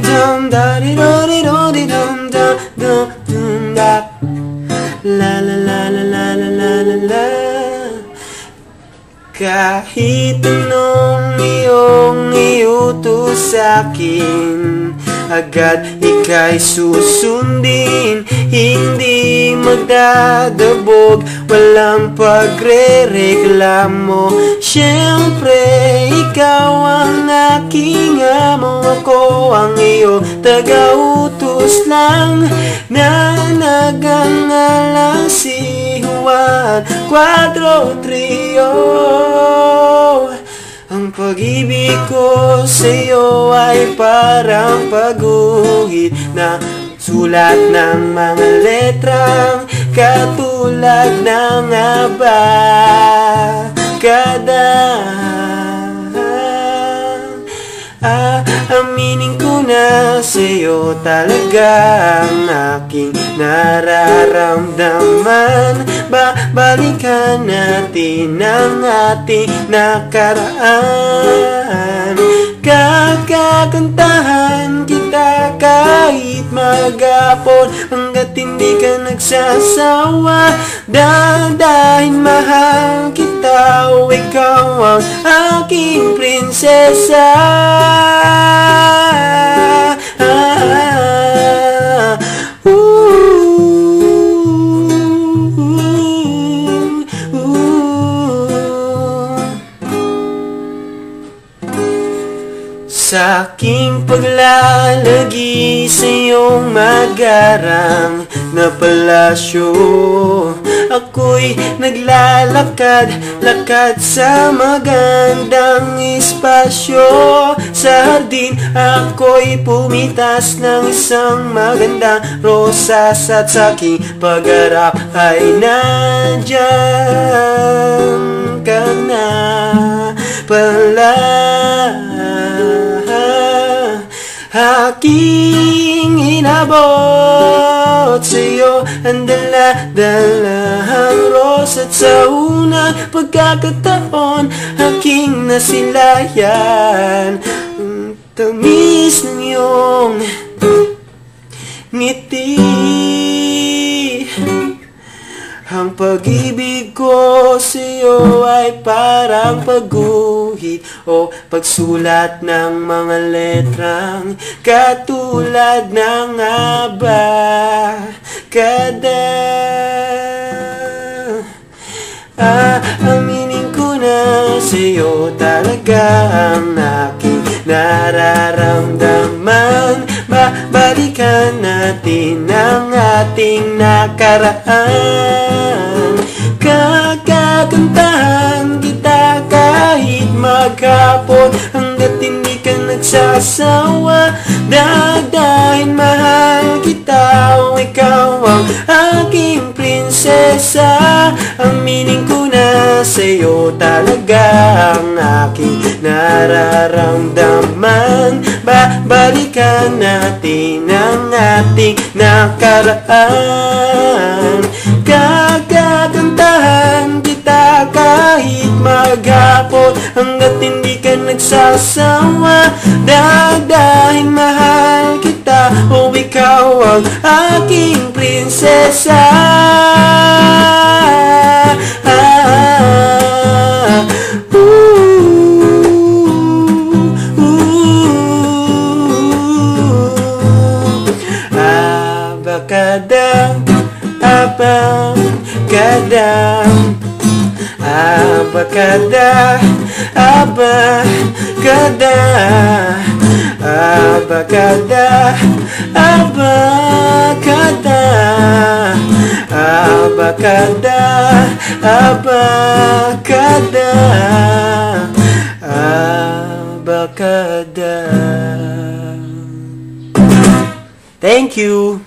dum da di do di do di dum da dum dum da. La la la la la la la la la. Kahit anong iyong iutos sa'kin, agad ika'y susundin. Hindi magdadabog, walang pagre-reklamo. Siyempre, ikaw ang aking amo. Ako ang iyong taga-utos lang na nagangalang si Juan Cuatro Trio. Ang pag-ibig ko sa'yo ay parang pagguhit na sulat ng mga letrang katulad ng abakada. Aminin ko na sa'yo talaga ang aking nararamdaman. Balikan natin ang ating nakaraan. Kakakantahan kita kahit maghapon, hanggat hindi ka nagsasawa. Dadahin mahal kita, o ikaw ang aking prinsesa. Sa aking paglalagi sa iyong magarang na palasyo, ako'y naglalakad-lakad sa magandang espasyo. Sa hardin ako'y pumitas ng isang magandang rosas, at sa aking pagharap ay nandyan ka na pala. Aking inabot sa'yo ang dala-dalahang rose, at sa unang pagkakataon aking nasilayan ang tamis ng iyong ngiti. Ang pag-ibig ko sa'yo ay parang pagguhit o pagsulat ng mga letrang katulad ng abakada. Aminin ko na sa'yo talaga ang aking nararamdaman. Balikan natin ang ating nakaraan. Kakakantahan kita kahit maghapon, hanggat hindi ka nagsasawa. Dadahin mahal kita, o ikaw ang aking prinsesa. Aminin ko na sa'yo talaga ang aking nararamdaman. Balikan natin ang ating nakaraan. Kakakantahan kita kahit maghapon, hanggat hindi ka nagsasawa. Dadahin mahal kita, o ikaw ang aking prinsesa. Abakada, abakada, abakada, abakada, abakada, abakada, abakada, abakada, abakada. Thank you.